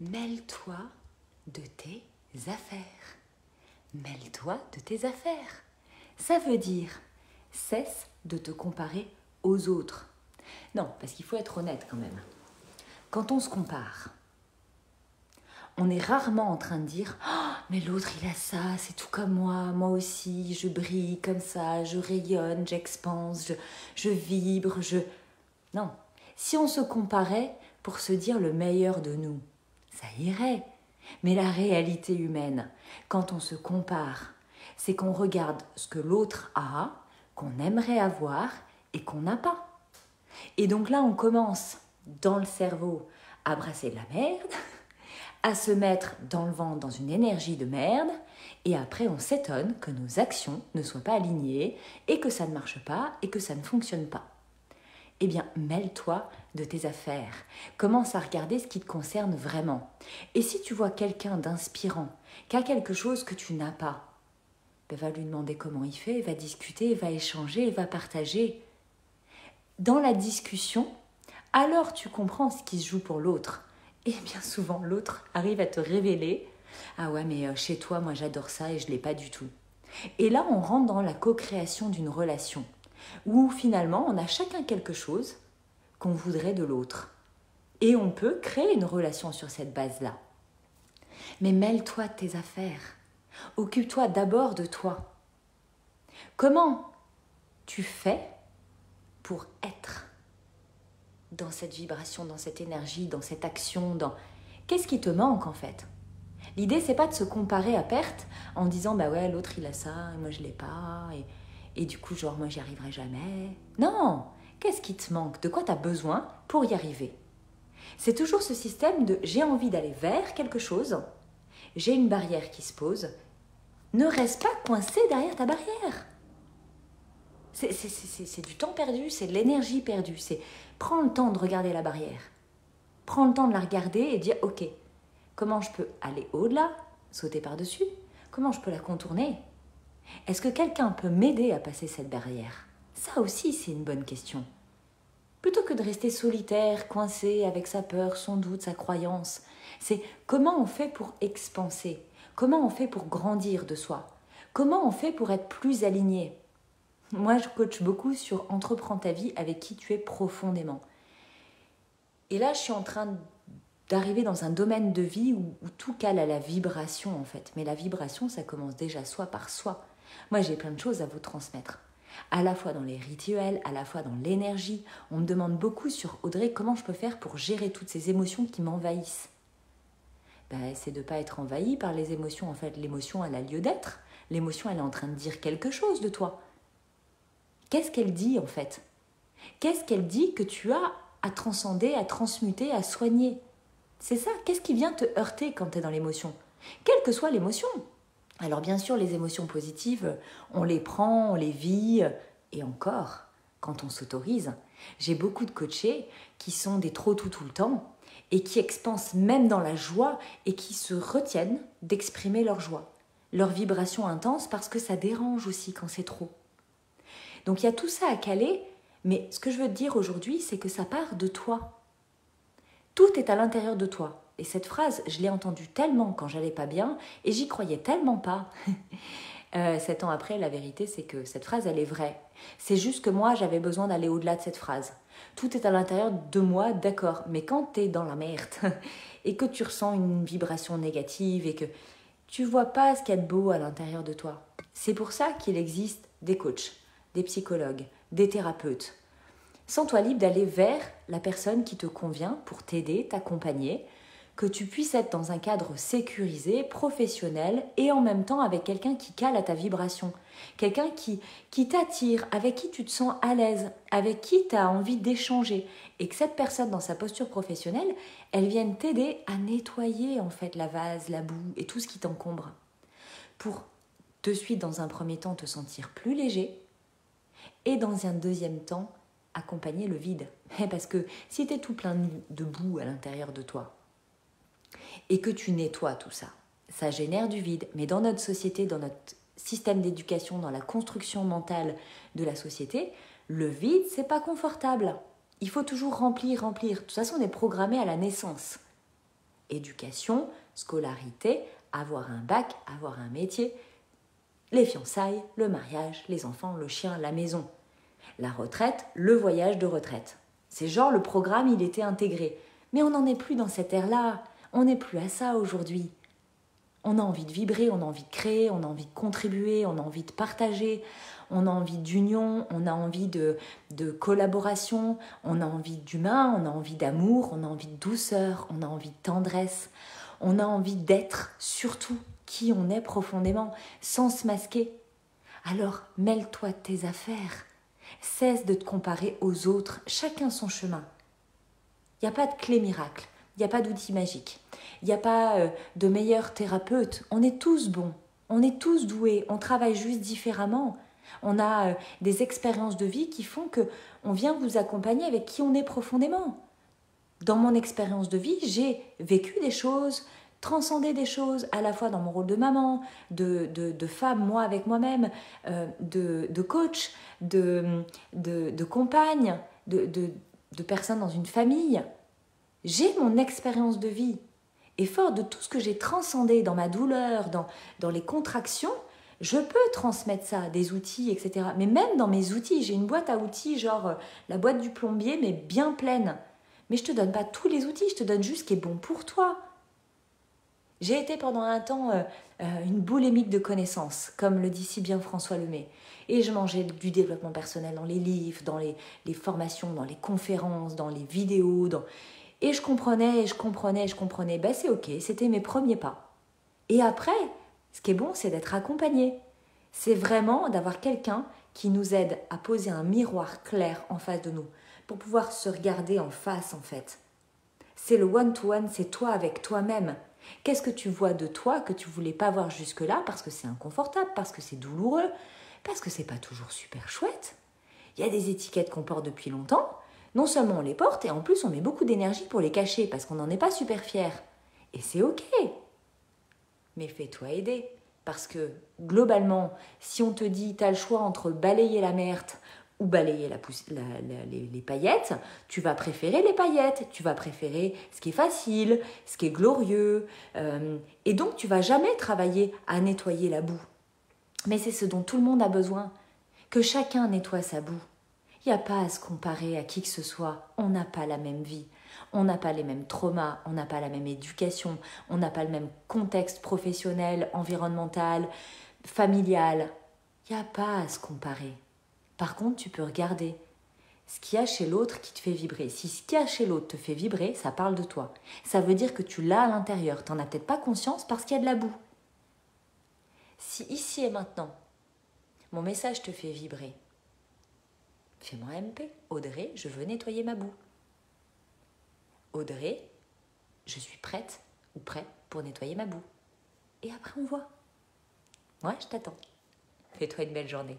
Mêle-toi de tes affaires. Mêle-toi de tes affaires. Ça veut dire, cesse de te comparer aux autres. Non, parce qu'il faut être honnête quand même. Quand on se compare, on est rarement en train de dire « Oh, mais l'autre il a ça, c'est tout comme moi aussi, je brille comme ça, je rayonne, j'expanse, je vibre, je... » Non, si on se comparait pour se dire le meilleur de nous, ça irait. Mais la réalité humaine, quand on se compare, c'est qu'on regarde ce que l'autre a, qu'on aimerait avoir et qu'on n'a pas. Et donc là, on commence dans le cerveau à brasser de la merde, à se mettre dans le ventre dans une énergie de merde, et après on s'étonne que nos actions ne soient pas alignées, et que ça ne marche pas, et que ça ne fonctionne pas. Eh bien, mêle-toi de tes affaires. Commence à regarder ce qui te concerne vraiment. Et si tu vois quelqu'un d'inspirant, qui a quelque chose que tu n'as pas, ben va lui demander comment il fait, va discuter, va échanger, va partager. Dans la discussion, alors tu comprends ce qui se joue pour l'autre. Et bien souvent, l'autre arrive à te révéler « Ah ouais, mais chez toi, moi j'adore ça et je ne l'ai pas du tout. » Et là, on rentre dans la co-création d'une relation où finalement, on a chacun quelque chose qu'on voudrait de l'autre. Et on peut créer une relation sur cette base-là. Mais mêle-toi de tes affaires. Occupe-toi d'abord de toi. Comment tu fais pour être dans cette vibration, dans cette énergie, dans cette action, Qu'est-ce qui te manque en fait? L'idée, c'est pas de se comparer à perte en disant « Bah ouais, l'autre il a ça et moi je l'ai pas et du coup, genre, moi j'y arriverai jamais. » Non! Qu'est-ce qui te manque? De quoi tu as besoin pour y arriver? C'est toujours ce système de « j'ai envie d'aller vers quelque chose, j'ai une barrière qui se pose, ne reste pas coincé derrière ta barrière. » C'est du temps perdu, c'est de l'énergie perdue. Prends le temps de regarder la barrière. Prends le temps de la regarder et dire « Ok, comment je peux aller au-delà, sauter par-dessus? Comment je peux la contourner? Est-ce que quelqu'un peut m'aider à passer cette barrière ?» Ça aussi, c'est une bonne question. Plutôt que de rester solitaire, coincé avec sa peur, son doute, sa croyance, c'est comment on fait pour expanser? Comment on fait pour grandir de soi? Comment on fait pour être plus aligné? Moi, je coach beaucoup sur « Entreprends ta vie avec qui tu es profondément ». Et là, je suis en train d'arriver dans un domaine de vie où tout cale à la vibration, en fait. Mais la vibration, ça commence déjà soi par soi. Moi, j'ai plein de choses à vous transmettre. À la fois dans les rituels, à la fois dans l'énergie. On me demande beaucoup sur « Audrey, comment je peux faire pour gérer toutes ces émotions qui m'envahissent ?» C'est de ne pas être envahi par les émotions. En fait, l'émotion, elle a lieu d'être. L'émotion, elle est en train de dire quelque chose de toi. Qu'est-ce qu'elle dit, en fait? Qu'est-ce qu'elle dit que tu as à transcender, à transmuter, à soigner? C'est ça, qu'est-ce qui vient te heurter quand tu es dans l'émotion? Quelle que soit l'émotion. Alors bien sûr, les émotions positives, on les prend, on les vit, et encore, quand on s'autorise. J'ai beaucoup de coachés qui sont des trop tout le temps, et qui expansent même dans la joie, et qui se retiennent d'exprimer leur joie, leur vibration intense, parce que ça dérange aussi quand c'est trop. Donc il y a tout ça à caler, mais ce que je veux te dire aujourd'hui, c'est que ça part de toi. Tout est à l'intérieur de toi. Et cette phrase, je l'ai entendue tellement quand j'allais pas bien, et j'y croyais tellement pas. 7 ans après, la vérité, c'est que cette phrase, elle est vraie. C'est juste que moi, j'avais besoin d'aller au-delà de cette phrase. Tout est à l'intérieur de moi, d'accord. Mais quand tu es dans la merde, et que tu ressens une vibration négative, et que tu vois pas ce qu'il y a de beau à l'intérieur de toi, c'est pour ça qu'il existe des coachs, des psychologues, des thérapeutes. Sens-toi libre d'aller vers la personne qui te convient pour t'aider, t'accompagner, que tu puisses être dans un cadre sécurisé, professionnel et en même temps avec quelqu'un qui cale à ta vibration. Quelqu'un qui t'attire, avec qui tu te sens à l'aise, avec qui tu as envie d'échanger. Et que cette personne, dans sa posture professionnelle, elle vienne t'aider à nettoyer en fait la vase, la boue et tout ce qui t'encombre. Pour de suite, dans un premier temps, te sentir plus léger et dans un deuxième temps, accompagner le vide. Parce que si tu es tout plein de boue à l'intérieur de toi et que tu nettoies tout ça, ça génère du vide. Mais dans notre société, dans notre système d'éducation, dans la construction mentale de la société, le vide, c'est pas confortable. Il faut toujours remplir. De toute façon, on est programmé à la naissance. Éducation, scolarité, avoir un bac, avoir un métier, les fiançailles, le mariage, les enfants, le chien, la maison. La retraite, le voyage de retraite. C'est genre le programme, il était intégré. Mais on n'en est plus dans cette ère-là. On n'est plus à ça aujourd'hui. On a envie de vibrer, on a envie de créer, on a envie de contribuer, on a envie de partager, on a envie d'union, on a envie de collaboration, on a envie d'humain, on a envie d'amour, on a envie de douceur, on a envie de tendresse, on a envie d'être surtout qui on est profondément, sans se masquer. Alors mêle-toi de tes affaires, cesse de te comparer aux autres, chacun son chemin. Il n'y a pas de clé miracle, il n'y a pas d'outil magique. Il n'y a pas de meilleur thérapeute. On est tous bons, on est tous doués, on travaille juste différemment. On a des expériences de vie qui font qu'on vient vous accompagner avec qui on est profondément. Dans mon expérience de vie, j'ai vécu des choses, transcendé des choses, à la fois dans mon rôle de maman, de femme, moi avec moi-même, de coach, de compagne, de personne dans une famille. J'ai mon expérience de vie. Et fort de tout ce que j'ai transcendé dans ma douleur, dans les contractions, je peux transmettre ça, des outils, etc. Mais même dans mes outils, j'ai une boîte à outils, genre la boîte du plombier, mais bien pleine. Mais je ne te donne pas tous les outils, je te donne juste ce qui est bon pour toi. J'ai été pendant un temps une boulémique de connaissances, comme le dit si bien François Lemay. Et je mangeais du développement personnel dans les livres, dans les formations, dans les conférences, dans les vidéos, Et je comprenais. Ben c'est ok, c'était mes premiers pas. Et après, ce qui est bon, c'est d'être accompagné. C'est vraiment d'avoir quelqu'un qui nous aide à poser un miroir clair en face de nous, pour pouvoir se regarder en face en fait. C'est le one-to-one, c'est toi avec toi-même. Qu'est-ce que tu vois de toi que tu ne voulais pas voir jusque-là parce que c'est inconfortable, parce que c'est douloureux, parce que c'est pas toujours super chouette. Il y a des étiquettes qu'on porte depuis longtemps. Non seulement on les porte, et en plus on met beaucoup d'énergie pour les cacher parce qu'on n'en est pas super fier. Et c'est ok. Mais fais-toi aider. Parce que globalement, si on te dit tu as le choix entre balayer la merde ou balayer les paillettes, tu vas préférer les paillettes, tu vas préférer ce qui est facile, ce qui est glorieux. Et donc tu vas jamais travailler à nettoyer la boue. Mais c'est ce dont tout le monde a besoin. Que chacun nettoie sa boue. Il n'y a pas à se comparer à qui que ce soit. On n'a pas la même vie. On n'a pas les mêmes traumas. On n'a pas la même éducation. On n'a pas le même contexte professionnel, environnemental, familial. Il n'y a pas à se comparer. Par contre, tu peux regarder ce qu'il y a chez l'autre qui te fait vibrer. Si ce qu'il y a chez l'autre te fait vibrer, ça parle de toi. Ça veut dire que tu l'as à l'intérieur. Tu n'en as peut-être pas conscience parce qu'il y a de la boue. Si ici et maintenant, mon message te fait vibrer, fais-moi un MP. Audrey, je veux nettoyer ma boue. Audrey, je suis prête ou prêt pour nettoyer ma boue. Et après, on voit. Moi, je t'attends. Fais-toi une belle journée.